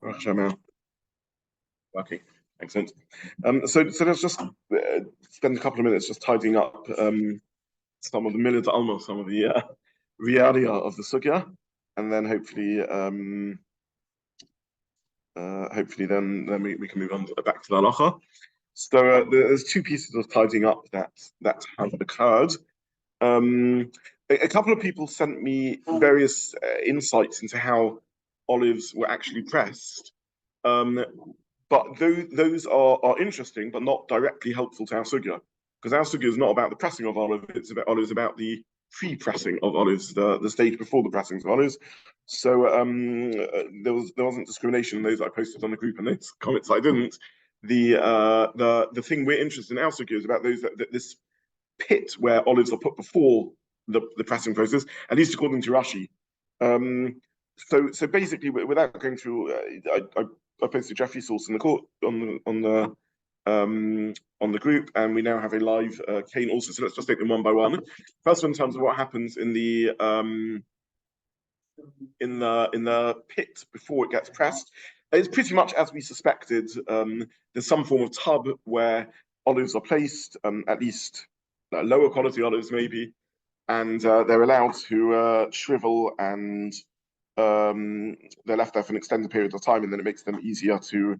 Okay, excellent. So let's just spend a couple of minutes just tidying up some of the minute almost some of the realia of the sugya, and then hopefully then we can move on back to the halacha. So there's two pieces of tidying up that have occurred. A couple of people sent me various insights into how olives were actually pressed. But those are interesting, but not directly helpful to our sugya, because our sugya is not about the pressing of olives; it's about the pre-pressing of olives, the stage before the pressings of olives. So there wasn't discrimination in those I posted on the group, and those comments I didn't. The thing we're interested in our sugya is about those that this pit where olives are put before the pressing process, at least according to Rashi. So basically, without going through, I posted Jeffrey's source in the court on the group, and we now have a live cane also. So let's just take them one by one. First one, in terms of what happens in the pit before it gets pressed, it's pretty much as we suspected. There's some form of tub where olives are placed, at least lower quality olives maybe, and they're allowed to shrivel, and they're left there for an extended period of time, and then it makes them easier to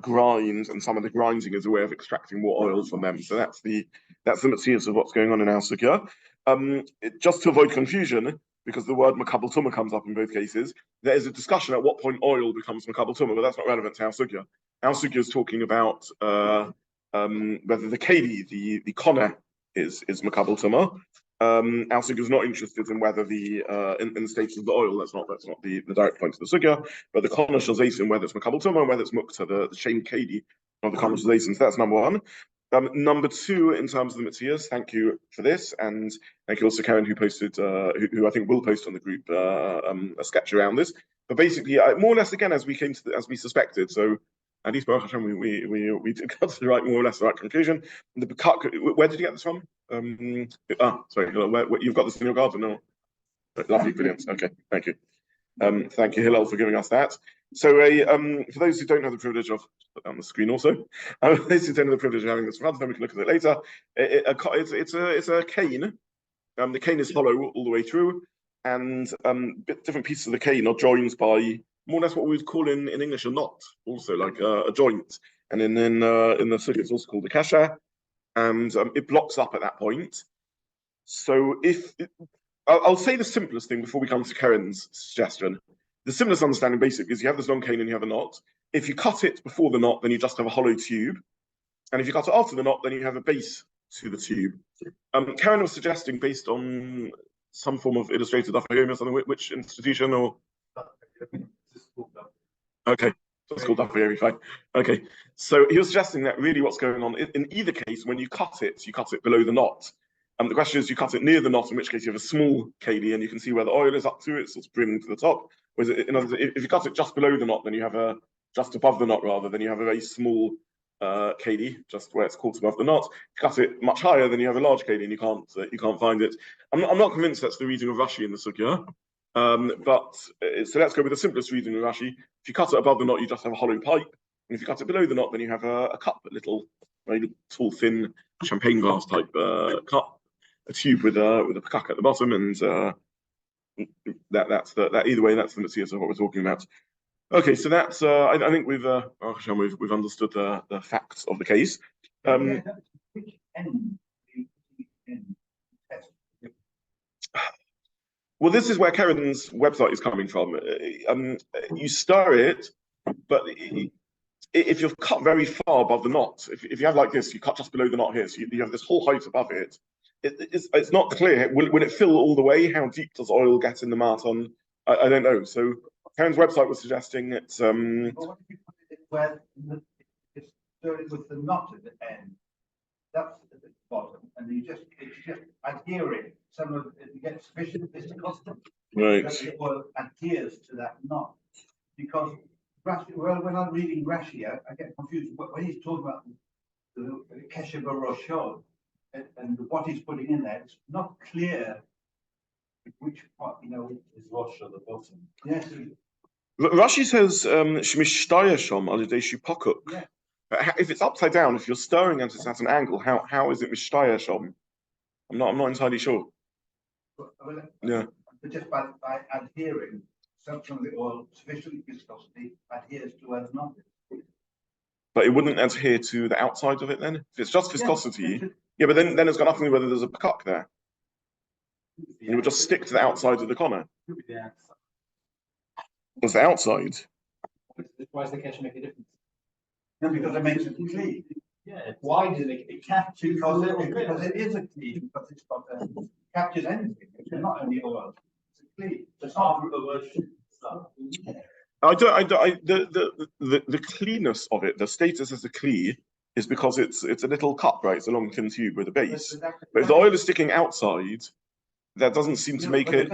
grind, and some of the grinding is a way of extracting more oil from them. So that's the materials of what's going on in our sugya. Just to avoid confusion, because the word makabel tumah comes up in both cases, there is a discussion at what point oil becomes makabel tumah, but that's not relevant to our sugya. Our sugya is talking about whether the keli, the Kaneh, is makabel tumah. Our sugya is not interested in whether the in the status of the oil. That's not the direct point of the sugya. But the Kaneh Shel Zeitim, whether it's makabel tumah, whether it's mukta, the shame keli of the Kaneh Shel Zeitim. So that's number one. Number two, in terms of the materials, thank you for this, and thank you also Karen, who posted, who I think will post on the group a sketch around this. But basically, more or less again as we suspected. So at least Baruch Hashem, we got to the right, more or less the right conclusion. Where did you get this from? Sorry, you've got this in your garden, no? Lovely, brilliant. Okay, thank you. Thank you, Hillel, for giving us that. So, for those who don't have the privilege of, put on the screen also, those who don't have the privilege of having this in front of them, we can look at it later. It's a cane. The cane is hollow all the way through, and different pieces of the cane are joined by more or less what we would call in English a knot, also like a joint. And in the sugya, it's also called a kasha, and it blocks up at that point. So I'll say the simplest thing before we come to Karen's suggestion. The simplest understanding basically is you have this long cane and you have a knot. If you cut it before the knot, then you just have a hollow tube. And if you cut it after the knot, then you have a base to the tube. Karen was suggesting, based on some form of illustrated daf or something, which institution or? Okay, it's called daf fine. Okay, so he was suggesting that really what's going on, in either case, when you cut it below the knot. The question is, you cut it near the knot, in which case you have a small keli, and you can see where the oil is up to. It's sort of brimming to the top. Whereas, in other words, if you cut it just below the knot, then you have just above the knot rather, then you have a very small keli, just where it's caught above the knot. If you cut it much higher, then you have a large keli, and you can't find it. I'm not convinced that's the reading of Rashi in the sugya. But so let's go with the simplest reading of Rashi. If you cut it above the knot, you just have a hollow pipe, and if you cut it below the knot, then you have a cup, a little, very tall, thin champagne glass type cup. A tube with a pakak at the bottom, and that's either way, that's the material of what we're talking about. Okay, so that's I think we've understood the facts of the case. Well, this is where Karen's website is coming from. You stir it, but if you're cut very far above the knot, if you have like this, you cut just below the knot here, so you have this whole height above it. It's not clear. Will it fill all the way? How deep does oil get in the maton? I don't know. So Karen's website was suggesting it's What if you put it where it's stirred with the knot at the end? That's at the bottom, and it's just adhering. Some of it, you get sufficient viscosity, right. That the oil adheres to that knot. Because Rashi, when I'm reading Rashi, I get confused. When he's talking about the kesher b'roshon, and what he's putting in there, it's not clear which part, is Rosh at the bottom. Yes. Rashi says shmishtaya shom al yedei shupakuk. Yeah. If it's upside down, if you're stirring and it's at an angle, how is it mishtaya shom? I'm not entirely sure. Yeah. But just by adhering, some of the oil sufficient viscosity adheres to where the knot is. But it wouldn't adhere to the outside of it then? If it's just viscosity, yeah, but then it's got nothing to do whether there's a pakuk there. And it would just stick to the outside of the Kaneh. It's the outside. Why does the kesher make a difference? No, because it makes it clean. Yeah, why does it captures Because it is a clean, but it's got captures anything. It's not only oil. It's a clean. It's not the version. The cleanness of it, the status as a kli, is because it's a little cup, right? It's a long thin tube with a base. But if the oil is sticking outside, that doesn't seem to make it.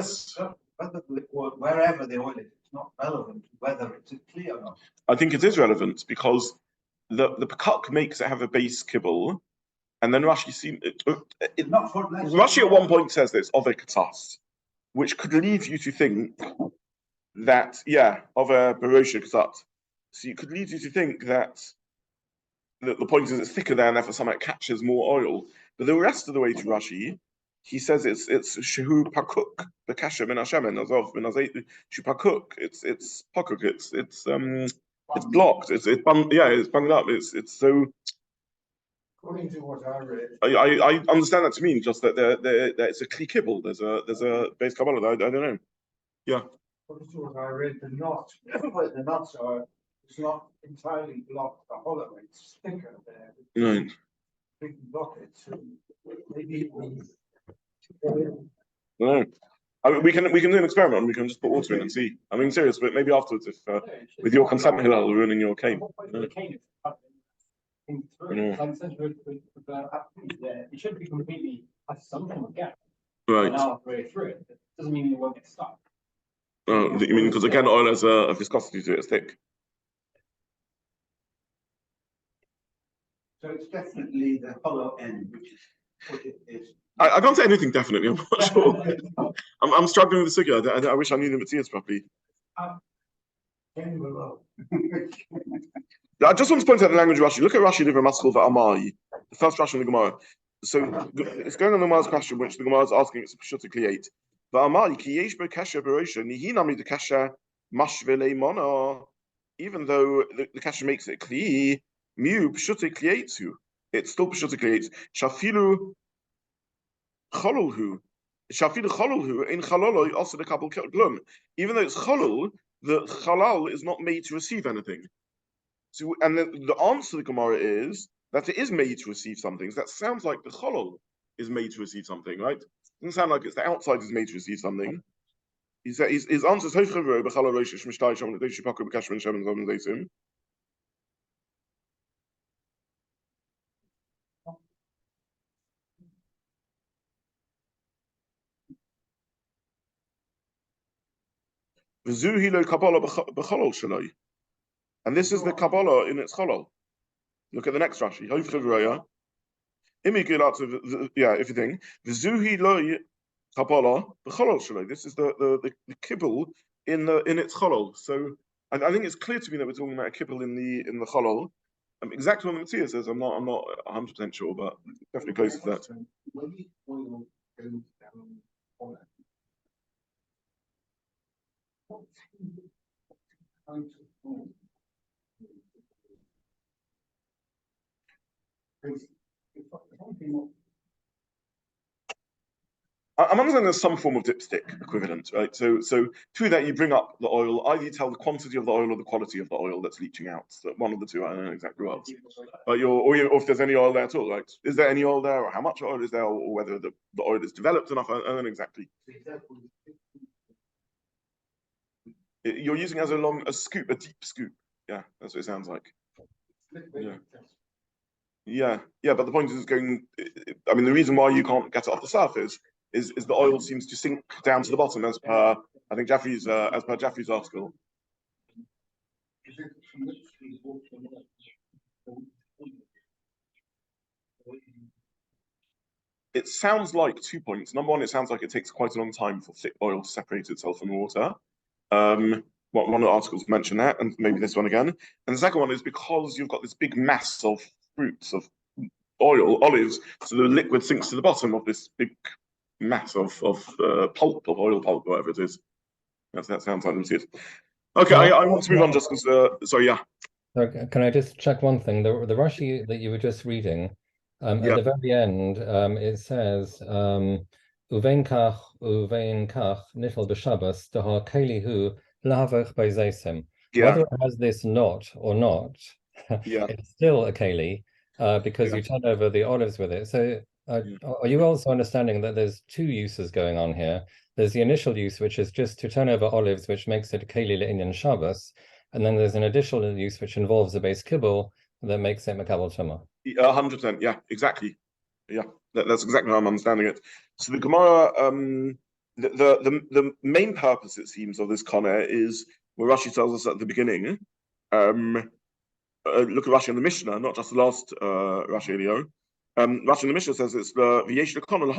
Wherever the oil is, it's not relevant whether it's a kli or not. I think it is relevant because the pakuk makes it have a base kibble, and then Rashi Rashi at one point says this of a katas, which could lead you to think that of a barosha katat. So it could lead you to think that the point is it's thicker there, and therefore somehow it catches more oil. But the rest of the way to Rashi, he says it's shehu pakuk the kasha min hashemen azov min azeit shehu pakuk. It's pakuk. It's blocked. It's bunged up. It's so. According to what I read, I understand that to mean just that it's a kli kibble. There's a base kabbalah. I don't know. Yeah. according to what I read, the knots are, it's not entirely blocked the hollow, it's thicker there. Right. We can block it, so maybe No. I mean, we can do an experiment. We can just put water in and see. I mean, serious, but maybe afterwards, if with your consent, Hillel, ruining your cane. It should be completely has some kind of gap. Right. Halfway through it. It doesn't mean it won't get stuck. Oh, you mean because again, oil has a viscosity to it, it's thick. So it's definitely the hollow end, which is what it is. I can't say anything definitely. I'm not sure. I'm struggling with the sugya. I wish I knew the materials properly. I just want to point out the language of Rashi. Look at Rashi Livra Maskul Amai, the first Rashi in the Gemara. So it's going on the Gemara's question, which the Gemara is asking. It's Pshuta Kliyate. Amai ki yesh bo kasha barosha nihinami the kasha mashvele mona. Even though the kasha makes it kli, mu Pshuta Kliyateu. It's still Pshuta Kliyate. Shafilu chololhu. Shafilu chololhu in chaloloi also the couple glum. Even though it's cholol, the chalal is not made to receive anything. So, and the answer to the Gemara is that it is made to receive something. So that sounds like the cholol is made to receive something, right? It doesn't sound like it's the outside is made to receive something. He said his answer is and this is the Kabbalah in its cholol. Look at the next Rashi. Everything. This is the kibble in its cholol. So I think it's clear to me that we're talking about a kibble in the cholol. Exactly what the Matthias says, I'm not 100% sure, but definitely close to that. When the oil goes down on it, what kind of oil? I'm understanding there's some form of dipstick equivalent, right? So through that you bring up the oil, either you tell the quantity of the oil or the quality of the oil that's leaching out. So one of the two, I don't know exactly what. But or if there's any oil there at all, right? Is there any oil there, or how much oil is there, or whether the oil is developed enough? I don't know exactly. You're using as a scoop, a deep scoop. Yeah, that's what it sounds like. Yeah, but the point is going. I mean, the reason why you can't get it off the surface is the oil seems to sink down to the bottom, as per I think Jaffe's article. It sounds like 2 points. Number one, it sounds like it takes quite a long time for thick oil to separate itself from water. one of the articles mentioned that, and maybe this one again. And the second one is because you've got this big mass of fruits, of olives, so the liquid sinks to the bottom of this big mass of pulp, of oil pulp, whatever it is. That sounds like it. Okay, I want to move on just because, sorry, yeah. Okay, can I just check one thing? The Rashi that you were just reading, at the very end, it says, Uvein kach nitl b'Shabbos dahar kelihu lahavach by Zeitim. Whether it has this not or not, it's still a keli, because you turn over the olives with it. So are you also understanding that there's two uses going on here? There's the initial use, which is just to turn over olives, which makes it a keli le'inyan Shabbos, and then there's an additional use which involves a base kibble that makes it makabel tuma. 100%, yeah, exactly. Yeah, that's exactly how I'm understanding it. So the Gemara, the main purpose, it seems, of this Kaneh is what Rashi tells us at the beginning. Look at Rashi in the Mishnah, not just the last Rashi Elio. Rashi in the Mishnah says it's the Yeshiva-style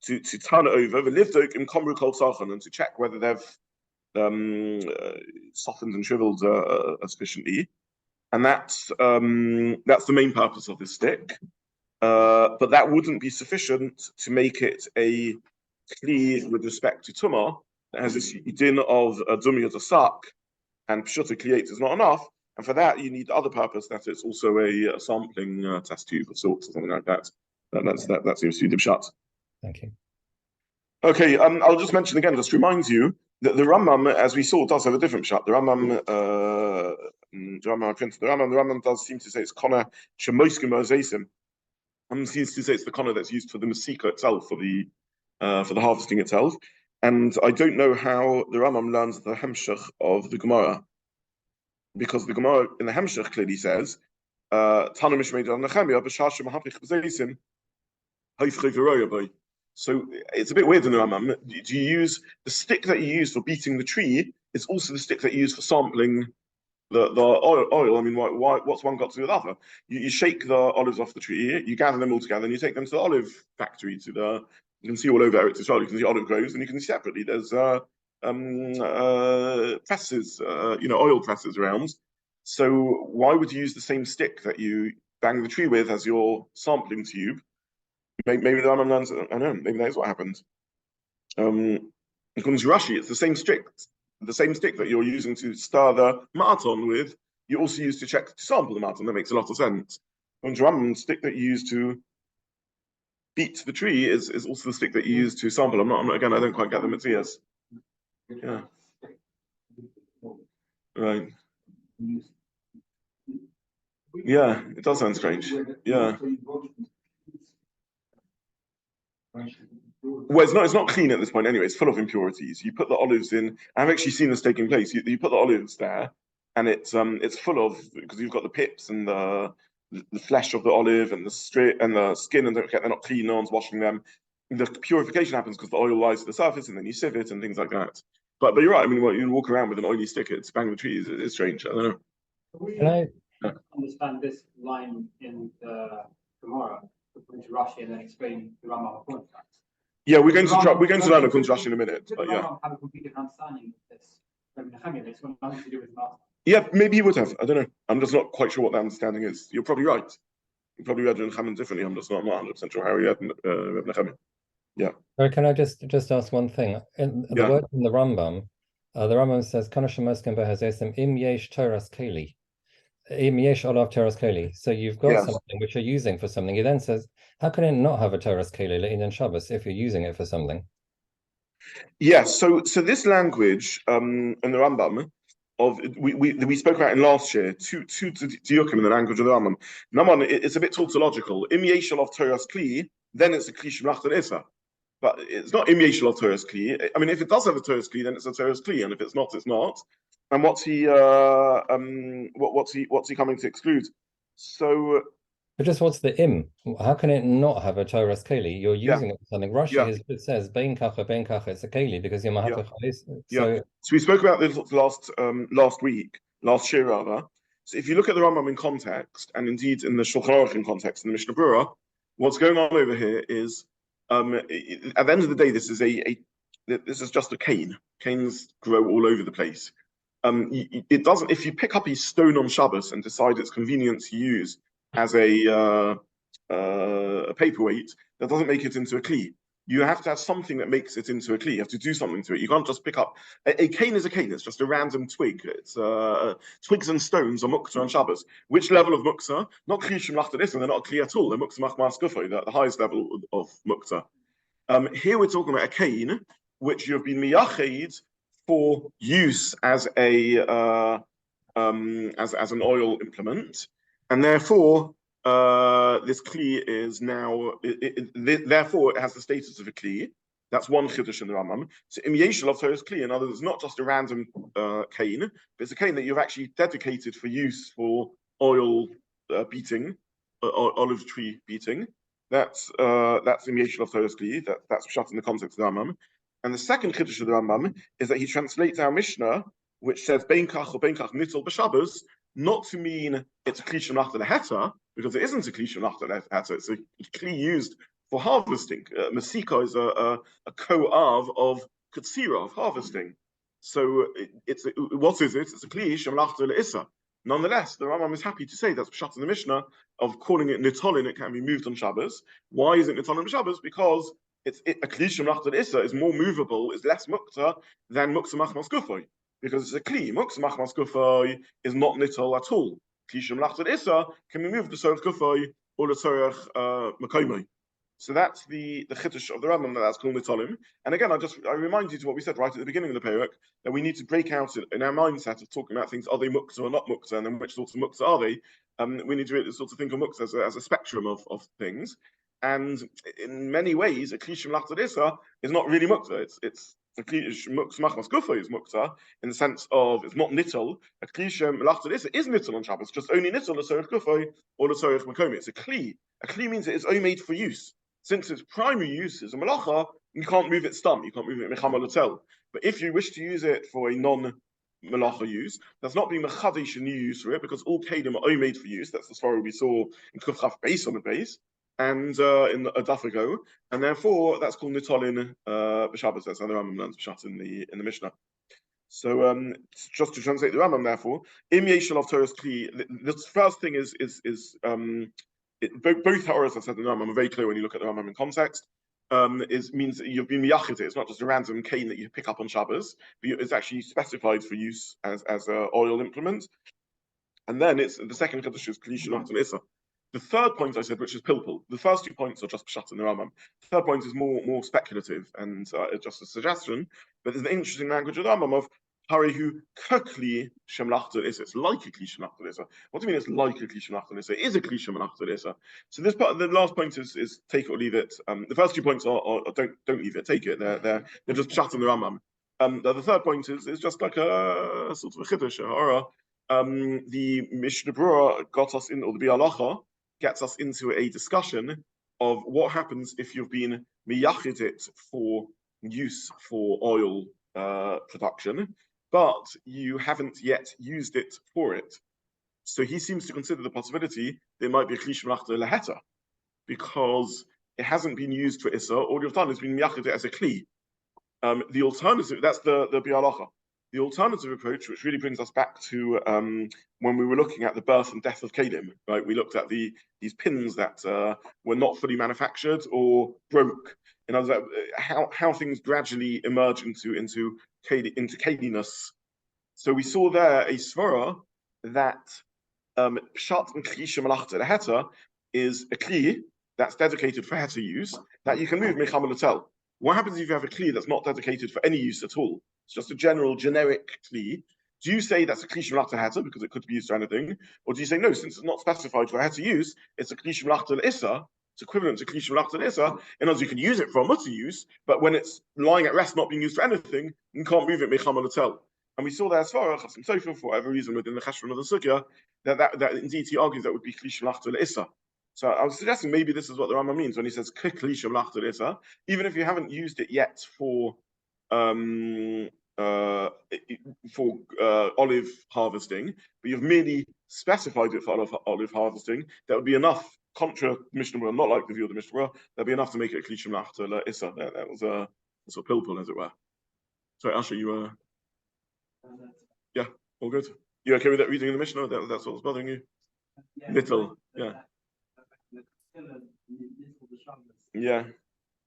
to turn it over, the livdok in komru kol sachan, and to check whether they've softened and shriveled sufficiently, and that's the main purpose of this stick. But that wouldn't be sufficient to make it a kli with respect to tumah that has this din of dumiyat asak, and pshuta kliyat is not enough. And for that, you need the other purpose, that it's also a sampling test tube of sorts or something like that. That seems to be the pshat. Thank you. Okay, I'll just mention again, just reminds you that the Rambam, as we saw, does have a different pshat. The Rambam does seem to say it's Kaneh shemoiskim Zeitim. Seems to say it's the Kaneh that's used for the Masechet itself, for the harvesting itself. And I don't know how the Rambam learns the Hemshech of the Gemara, because the Gemara in the Hemshech clearly says, Tana mishmeid al Nechemia b'shashem hapich b'zeisim haifchei v'roya. So it's a bit weird in the Rambam. Do you use the stick that you use for beating the tree? It's also the stick that you use for sampling the oil. I mean, what's one got to do with the other? You shake the olives off the tree, you gather them all together, and you take them to the olive factory. You can see all over Eretz Yisrael. You can see olive groves, and you can see separately there's presses, oil presses around. So why would you use the same stick that you bang the tree with as your sampling tube? Maybe the Rambam learns, I don't know, maybe that is what happened. According to Rashi, it's the same stick that you're using to stir the ma'aton with, you also use to sample the ma'aton. That makes a lot of sense. According to Rambam, the stick that you use to beat the tree is also the stick that you use to sample. Again, I don't quite get the Matthias. Yeah. Right. Yeah, it does sound strange. Yeah. Well, it's not clean at this point anyway. It's full of impurities. You put the olives in. I've actually seen this taking place. You put the olives there, and it's full of, because you've got the pips and the flesh of the olive and the skin, and they're not clean. No one's washing them. The purification happens because the oil lies to the surface, and then you sieve it and things like that. But you're right. I mean, you walk around with an oily stick, it's bang the trees. It's strange. I don't know. Can I understand this line in the Gemara, according to Rashi, and then explain the Rambam according to that? Yeah, we're going to learn according to Rashi in a minute. But yeah. Have a completely understanding of this. It's got nothing to do with math. Yeah, maybe he would have. I don't know. I'm just not quite sure what that understanding is. You're probably right. You probably read Nechemia differently. I'm just not 100% sure how he read Nechemia. Yeah. Can I just ask one thing? In the word in the Rambam says, Kaneh shemoiskim b'Zeitim im yesh toras keli. Im yesh olav toras keli. So you've got something which you're using for something. He then says, how can it not have a toras keli le'inyan Shabbos if you're using it for something? Yes. So this language in the Rambam we spoke about in last year, two diukim in the language of the Rambam. Number one, it's a bit tautological. Im yesh olav toras kli, then it's a kli shemlacht isa. But it's not im yesh olav toras kli. I mean, if it does have a toras kli, then it's a toras kli, and if it's not, it's not. And what's he coming to exclude? So, but just what's the im? How can it not have a toras keli? You're using it for something. Rashi it says bein kacha, it's a keli because you're mahafach. So we spoke about this last year rather. So if you look at the Rambam in context, and indeed in the Shulchan Aruch in context, in the Mishnah Berurah, what's going on over here is at the end of the day, this is a this is just a cane. Canes grow all over the place. It doesn't. If you pick up a stone on Shabbos and decide it's convenient to use as a paperweight, that doesn't make it into a kli. You have to have something that makes it into a kli. You have to do something to it. You can't just pick up a cane. Is a cane. It's just a random twig. It's twigs and stones are muktzah on Shabbos. Which level of muktzah? Not kli shemlachta and they're not a kli at all. They're muktzah machmas gufay, the highest level of muktzah. Here we're talking about a cane which you've been miyached for use as a as an oil implement, and therefore this kli is now therefore it has the status of a kli. That's one chiddush in the Rambam. So im yeshel of Torah's kli, in other words, not just a random cane, but it's a cane that you've actually dedicated for use for oil beating, olive tree beating. That's im yeshel of Torah's kli. That's shut in the context of the Rambam. And the second chiddush of the Rambam is that he translates our Mishnah, which says bein kach or bein kach nitzel b'Shabbos, not to mean it's a kli shemlachta leheta, because it isn't a kli shemlachta leheta. It's a kli used for harvesting. Masika is a co-av of katsira, of harvesting. So what is it? It's a kli shemlachta le'issa. Nonetheless, the Rambam is happy to say that's pshat in the Mishnah of calling it nitolin. It can be moved on Shabbos. Why is it nitolin on Shabbos? Because a kli shemlachta le'issa is more movable, is less mukta than mukta machmas gufay. Because it's a kli. Mukta machmas gufay is not nitol at all. Kli shemlachta le'issa can be moved to tzorech gufay or to tzorech makoymay. So that's the chiddush of the Rambam, that's called nitolim. And again, I remind you to what we said right at the beginning of the perek, that we need to break out in our mindset of talking about things, are they muktzah or not muktzah, and then which sorts of muktzah are they? We need to really sort of think of muktzah as a spectrum of things. And in many ways, a kli shemlachta le'issa is not really muktzah. It's a kli machmas gufay is muktzah in the sense of it's not nitol. A kli shemlachta le'issa is nitol on Shabbos, just only nitol l'sorech gufay or l'sorech makomi. It's a kli. A kli means that it's only made for use. Since its primary use is a melacha, you can't move it stum. You can't move it mechama l'tel. But if you wish to use it for a non-melacha use, that's not being mechadesh a new use for it, because all kedim are only made for use. That's the story we saw in Kuf Chaf base on the base, and in a daf ago, and therefore that's called nitolin b'Shabbos. That's how the Rambam learns b'shat in the Mishnah. So just to translate the Rambam, therefore, im yeshel of Torah's kli. The first thing is both ha'oras I said in the Rambam are very clear when you look at the Rambam in context. Means that you've been miyachet. It's not just a random cane that you pick up on Shabbos, but it's actually specified for use as an oil implement. And then it's the second chiddush is kli shemlachta le'issa. The third point I said, which is pilpul. The first 2 points are just pshat in the Rambam. The third point is more speculative and just a suggestion. But there's an interesting language of the Rambam of harihu kakli shemlachta le'issa. It's like a kli shemlachta le'issa. What do you mean it's like a kli shemlachta le'issa? It is a kli shemlachta le'issa. So this part, the last point is take it or leave it. The first 2 points are don't leave it, take it. They're just pshat in the Rambam. The third point is just like a sort of a chiddush, or the Mishnah Berurah got us in, or the Halacha gets us into a discussion of what happens if you've been miyached it for use for oil production, but you haven't yet used it for it. So he seems to consider the possibility there might be a kli shemlachta leheta, because it hasn't been used for issa. All you've done is been miyached it as a kli. The alternative, that's the Halacha. The alternative approach, which really brings us back to when we were looking at the birth and death of kelim, right? We looked at these pins that were not fully manufactured or broke. In other words, how things gradually emerge into keliness. So we saw there a svara that pshat and kli shemlachta leheta is a kli that's dedicated for heta use that you can move mechama l'tel. What happens if you have a kli that's not dedicated for any use at all? It's just a generic kli. Do you say that's a kli shemlachta heta because it could be used for anything? Or do you say, no, since it's not specified for heta use, it's a kli shemlachta le'issa, it's equivalent to kli shemlachta le'issa, in other words, you can use it for a mutter use, but when it's lying at rest not being used for anything, you can't move it mechama l'tel. And we saw there as far as for whatever reason within the cheshvan of the sugya, that indeed he argues that would be kli shemlachta le'issa. So I was suggesting maybe this is what the Rambam means when he says kli shemlachta le'issa, even if you haven't used it yet for olive harvesting, but you've merely specified it for olive harvesting, that would be enough. Contra Mishnah Berurah, not like the view of the Mishnah Berurah, that'd be enough to make it a kli shemlachta le'issa. That was So pilpul, as it were. Sorry, Asher, you were. Yeah, all good. You okay with that reading in the Mishnah? That's what's bothering you? Little, yeah. Yeah,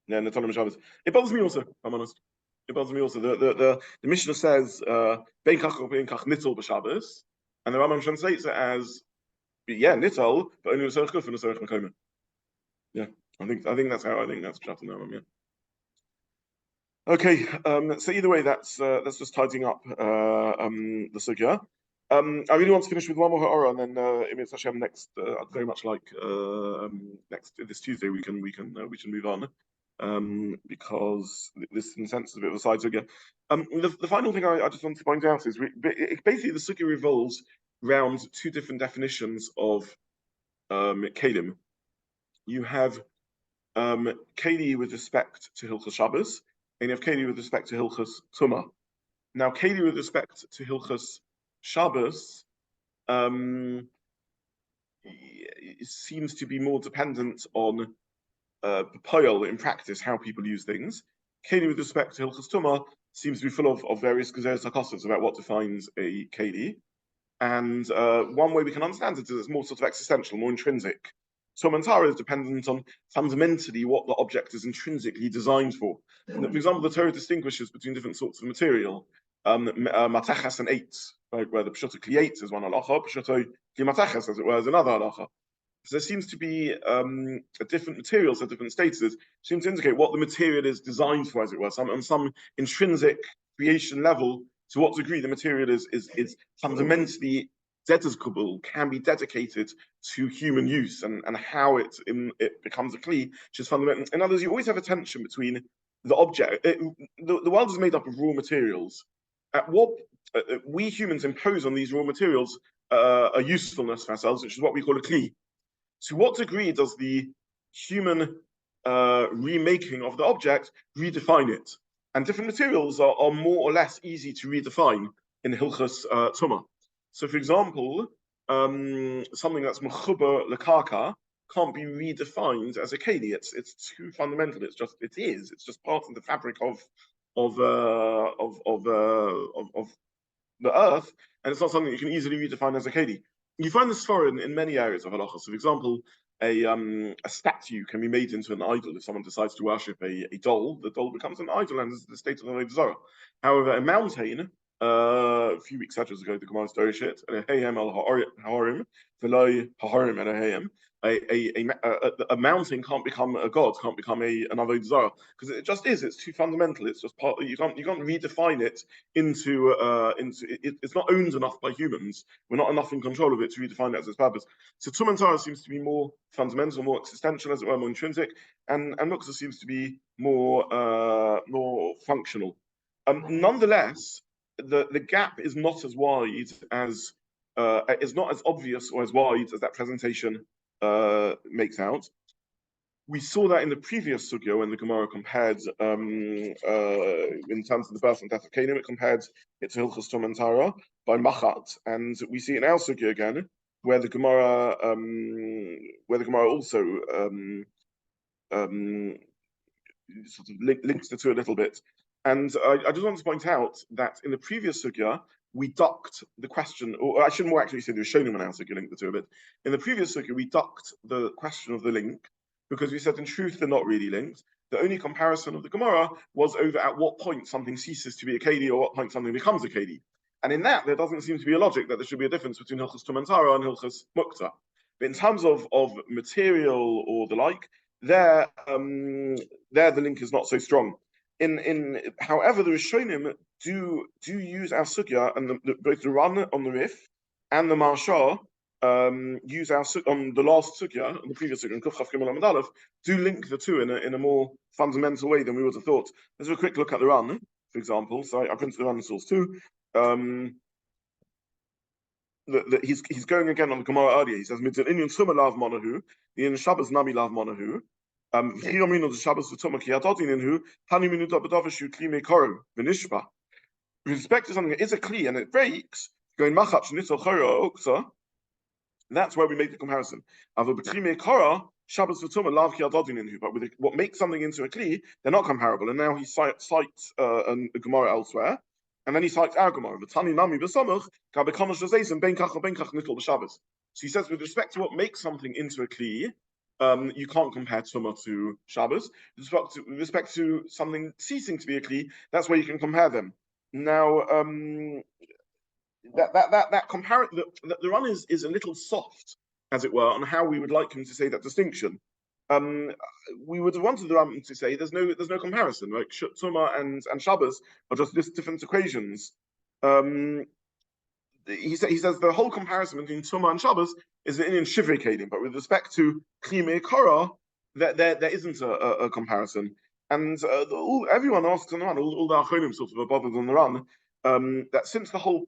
Natalim Shabbos. It bothers me also, I'm honest. It bothers me also. The Mishnah says, Bein kach nitzel b'Shabbos, and the Rambam translates it as, yeah, nitzel, but only l'sorech kuf and l'sorech mekomen. Yeah, I think that's Pshat in the Rambam, yeah. Okay, so either way, that's just tidying up the sugya. I really want to finish with one more ha'ara, and then it's Hashem next. I'd very much like next this Tuesday we can move on, because this in a sense is a bit of a side sugya. The final thing I just want to point out is basically the sugya revolves around two different definitions of kelim. You have keli with respect to Hilchos Shabbos, and you have keli with respect to Hilchos Tumah. Now, keli with respect to Hilchos Shabbos it seems to be more dependent on poil in practice, how people use things. Keli with respect to Hilchos Tumah seems to be full of various gezeres hakosas about what defines a keli. And one way we can understand it is it's more sort of existential, more intrinsic. Tumah is dependent on fundamentally what the object is intrinsically designed for. And for example, the Torah distinguishes between different sorts of material, matachas and eitz, right, where the pshuto kli eitz is one halacha, pshuto kli matachas, as it were, is another halacha. So there seems to be different materials at different statuses, seem to indicate what the material is designed for, as it were, on some intrinsic creation level, to what degree the material is fundamentally dedicable, can be dedicated to human use, and how it becomes a kli, which is fundamental. In other words, you always have a tension between the object. The world is made up of raw materials. At what we humans impose on these raw materials a usefulness for ourselves, which is what we call a kli. To what degree does the human remaking of the object redefine it? And different materials are more or less easy to redefine in Hilchos Tumah. So, for example, something that's mechuber lekaka can't be redefined as a keli. It's too fundamental. It's just part of the fabric of the earth, and it's not something you can easily redefine as a keli. You find this foreign in many areas of halacha. So, for example, a statue can be made into an idol if someone decides to worship a doll. The doll becomes an idol and is the state of the Zara. However, a mountain, a few weeks ago, the Gemara Storishit, a mountain can't become a god, can't become an avodah zarah, because it just is. It's too fundamental. It's just part. You can't redefine it into it's not owned enough by humans. We're not enough in control of it to redefine it as its purpose. So Tumah and Tara seems to be more fundamental, more existential, as it were, more intrinsic, and Muktzah seems to be more functional. Nonetheless, the gap is not as wide as is not as obvious or as wide as that presentation makes out. We saw that in the previous sugya when the Gemara compared, in terms of the birth and death of Kaneh, it compared it to Hilchos Tumah and Tara by Machat, and we see it in our sugya again, where the Gemara also sort of links the two a little bit. And I just want to point out that in the previous sugya, we ducked the question, or I should more actually say the Rishonim and our sugya linked the two a bit. In the previous sugya, we ducked the question of the link, because we said in truth they're not really linked. The only comparison of the Gemara was over at what point something ceases to be a keli or what point something becomes a keli. And in that, there doesn't seem to be a logic that there should be a difference between Hilchos Tumah and Tara and Hilchos Muktzah. But in terms of material or the like, there the link is not so strong. However, the Rishonim do use our sugya, and both the Ran on the Rif and the Marsha use our on the last sugya, on the previous sugya, in Kuf Chaf Gimel Amud Aleph, do link the two in a more fundamental way than we would have thought. Let's have a quick look at the Ran, for example. So I printed the Ran source too. He's going again on the Gemara earlier. He says, "Mitzvah inyan tumah lav monahu, in Shabbos nami lav monahu." With respect to something that is a kli and it breaks, going machat nitzel chora uksa, that's where we make the comparison. Shabbos v'tumah lav ki adodin inhu, but with what makes something into a kli, they're not comparable. And now he cites a Gemara elsewhere, and then he cites our Gemara. V'tani nami b'samach ka b'kanosh l'zeis and ben kach nitol b'Shabbos. So he says, with respect to what makes something into a kli, you can't compare tumah to Shabbos. With respect to something ceasing to be a kli, that's where you can compare them. Now, the run is a little soft, as it were, on how we would like him to say that distinction. We would have wanted the Ram to say there's no comparison, right? Tumah and Shabbos are just different equations. He says the whole comparison between Tumah and Shabbos is in Shivrei Kedim, but with respect to Kli Korah, there isn't a comparison. And everyone asks on the run, all the Achronim sort of are bothered on the run, that since the whole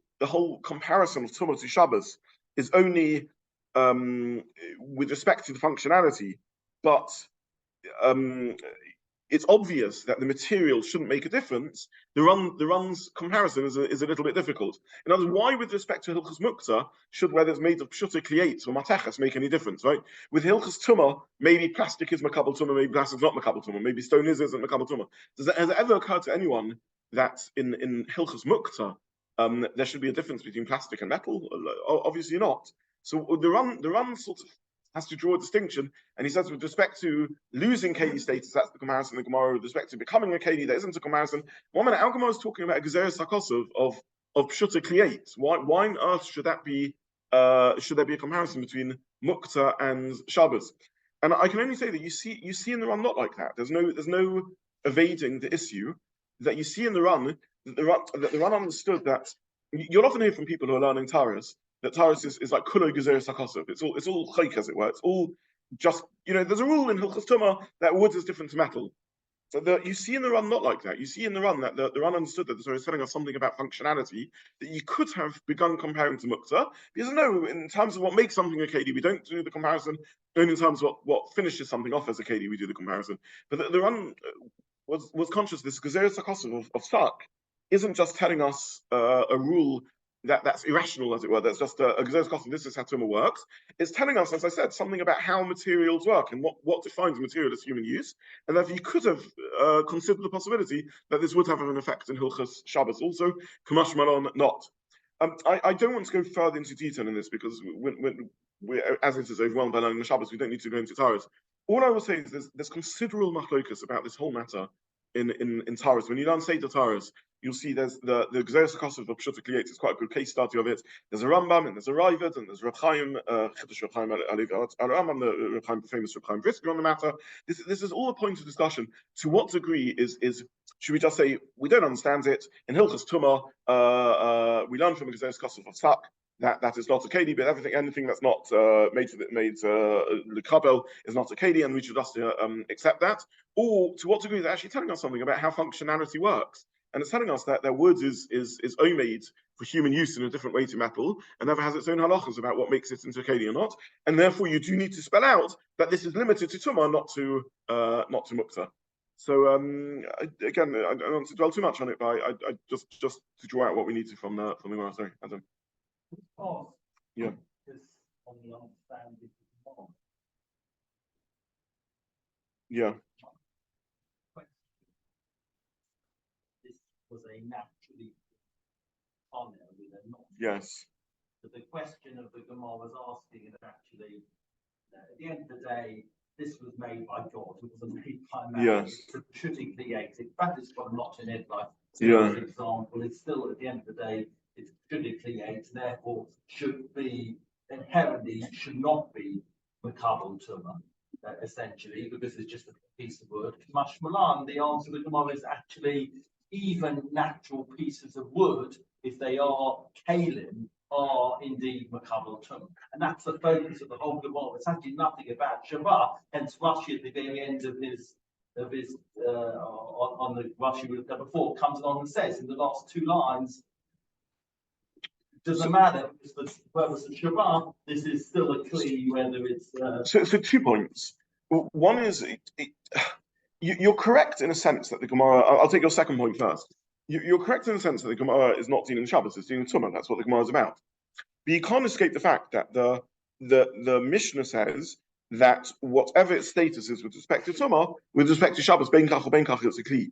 comparison of Tumah to Shabbos is only with respect to the functionality, but it's obvious that the material shouldn't make a difference. The run's comparison is a little bit difficult. In other words, why with respect to Hilchos Muktzah should whether it's made of pshuta kliates or mateches make any difference, right? With Hilchos Tumah, maybe plastic is makabel tumah, maybe plastic is not makabel tumah, maybe stone isn't makabel tumah. Has it ever occurred to anyone that in Hilchos Muktzah there should be a difference between plastic and metal? Obviously not. So the run sort of has to draw a distinction, and he says with respect to losing Keli status, that's the comparison in the Gemara. With respect to becoming a Keli, there isn't a comparison. One minute, our Gemara is talking about a Gezeres Hakosov of Pshuta Kliate. Why on earth should that be? Should there be a comparison between Mukta and Shabbos? And I can only say that you see in the run not like that. There's no evading the issue that you see in the run. That the run understood that you'll often hear from people who are learning Taras that Taras is like Kulo Gezeres Hakosov. It's all chayk, as it were. It's all just, there's a rule in Hilchos Tumah that wood is different to metal. So you see in the run not like that. You see in the run that the run understood that the Torah is telling us something about functionality that you could have begun comparing to Muktzah. Because no, in terms of what makes something a KD, we don't do the comparison. Only in terms of what finishes something off as a KD, we do the comparison. But the run was conscious this Gezeres Hakosov of Stark isn't just telling us a rule that's irrational, as it were. That's just a Gezeres Hakosov. This is how Tumah works. It's telling us, as I said, something about how materials work and what defines material as human use. And therefore, you could have considered the possibility that this would have an effect in Hilchos Shabbos also. Kamash Malon, not. I don't want to go further into detail in this because as it is overwhelmed by learning the Shabbos, we don't need to go into Taras. All I will say is there's considerable machlokas about this whole matter in Taras. When you learn Seder Taras, you'll see there's the Gezeres Hakosov of Pshuta Kliates is quite a good case study of it. There's a Rambam and there's a Raavad and there's Reb Chaim, Chiddush Reb Chaim Rambam, the Reb Chaim, famous Reb Chaim Brisker on the matter. This is all a point of discussion. To what degree is should we just say we don't understand it? In Hilchos Tumah, we learn from Gezeres Hakosov of Sak that is not a KD, but anything that's not made lekabel is not a KD, and we should just accept that. Or to what degree is it actually telling us something about how functionality works? And it's telling us that their wood is made for human use in a different way to metal, and therefore has its own halachas about what makes it into a keli or not. And therefore, you do need to spell out that this is limited to tumah, not to mukta. So again, I don't want to dwell too much on it, but I just to draw out what we need to from the Gemara. Sorry, Adam. Oh, yeah. On the understanding of Yeah. was a naturally Kaneh with a not. Yes. So the question of the Gemara was asking is actually, at the end of the day, this was made by God. It wasn't made by man. Yes. It's shooting created. In fact, it's got a notch in it, like Yeah. for example, it's still at the end of the day, it's shooting created, therefore should be inherently should not be makabel tumah, essentially, because it's just a piece of wood. Mashmalan, the answer to the Gemara is actually even natural pieces of wood, if they are kalim, are indeed makabel tumah, and that's the focus of the whole Gemara. It's actually nothing about Shabbat. Hence, Rashi at the very end of his on the Rashi we've done before comes along and says in the last two lines, doesn't matter because for the purpose of Shabbat, this is still a kli whether it's. So 2 points. One is you're correct in a sense that the Gemara. I'll take your second point first. You're correct in the sense that the Gemara is not dealing Shabbos; it's dealing Tumah. That's what the Gemara is about. But you can't escape the fact that the Mishnah says that whatever its status is with respect to Tumah, with respect to Shabbos, bein kach or bein kach, it's a kli.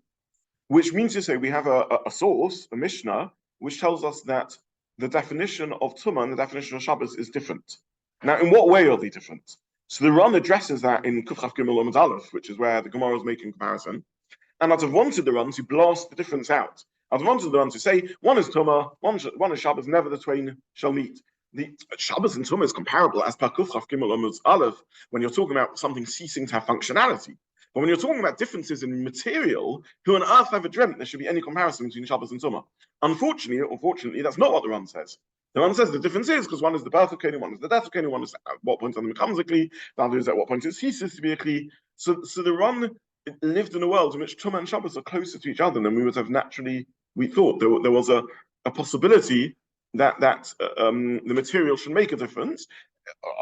Which means to say we have a source, a Mishnah, which tells us that the definition of Tumah and the definition of Shabbos is different. Now, in what way are they different? So the Ran addresses that in Kuf Chaf Gimel Amud Aleph, which is where the Gemara is making comparison. And I'd have wanted the Ran to blast the difference out. I'd have wanted the Ran to say, one is Tumah, one is Shabbos, never the twain shall meet. The Shabbos and Tumah is comparable as per Kuf Chaf Gimel Amud Aleph when you're talking about something ceasing to have functionality. But when you're talking about differences in material, who on earth ever dreamt there should be any comparison between Shabbos and Tumah? Unfortunately, that's not what the Ran says. The Ran says the difference is because one is the birth of Kaneh, one is the death of Kaneh, one is at what point something becomes a Kli, the other is at what point it ceases to be a Kli. So the Ran lived in a world in which Tumah and Shabbos are closer to each other than we would have naturally, we thought. There was a possibility that the material should make a difference.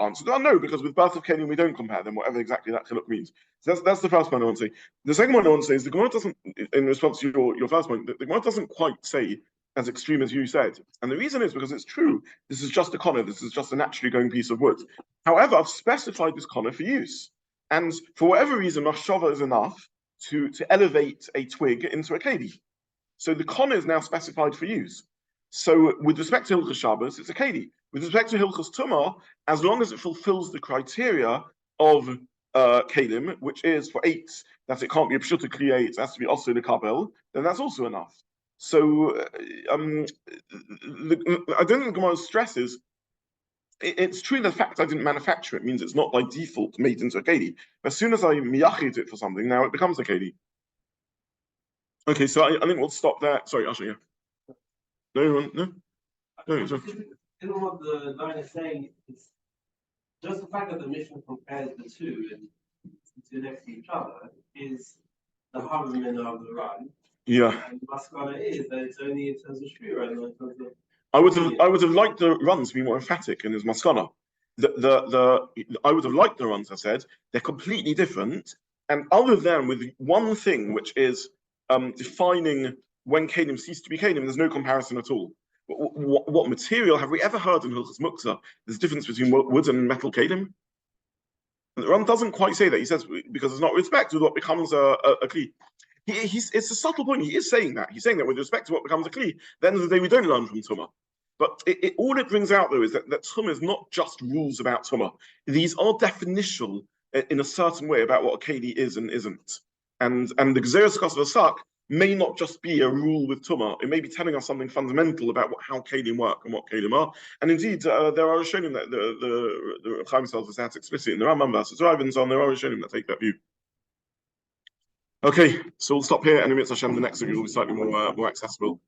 Answer to no, because with birth of Kaneh we don't compare them, whatever exactly that chiluk means. So that's the first point I want to say. The second one I want to say is the Gemara doesn't, in response to your first point, the Gemara doesn't quite say as extreme as you said. And the reason is because it's true. This is just a Kaneh, this is just a naturally going piece of wood. However, I've specified this Kaneh for use. And for whatever reason, Machshava is enough to elevate a twig into a keli. So the Kaneh is now specified for use. So with respect to Hilchos Shabbos, it's a keli. With respect to Hilchos Tumah, as long as it fulfills the criteria of Kalim, which is for 8, that it can't be a Pshuta Kli 8, it has to be also the Kabel, then that's also enough. So I don't think Gemara stresses, it's true the fact I didn't manufacture it means it's not by default made into a keli. As soon as I miyachid it for something, now it becomes a keli. Okay, so I think we'll stop there. Sorry, Asha, yeah. No? In what the line is saying, it's just the fact that the mission compares the two to next to each other is the Haramina of the Ran. Yeah. And the Maskana is that it's only in terms of Shiur and not in terms of. I would have liked the runs to be more emphatic in his maskana. I would have liked the runs. I said they're completely different, and other than with one thing, which is defining when Kalim cease to be Kalim, there's no comparison at all. What material have we ever heard in Hilchos Muktzah? There's a difference between wood and metal Kalim. The Ram doesn't quite say that. He says because it's not respect with what becomes a kli. It's a subtle point. He is saying that. He's saying that with respect to what becomes a kli, at the end of the day, we don't learn from Tumah. But all it brings out, though, is that Tumah is not just rules about Tumah. These are definitional in a certain way about what a keli is and isn't. And the Gzeres Kos V'Sak may not just be a rule with Tumah. It may be telling us something fundamental about how Kalim work and what Kalim are. And indeed, there are Rishonim that the Chaim tells us that's explicit in the Rambam versus Rav and so on. There are Rishonim that take that view. Okay, so we'll stop here, and in Mitzvah Hashem, the next week will be slightly more accessible.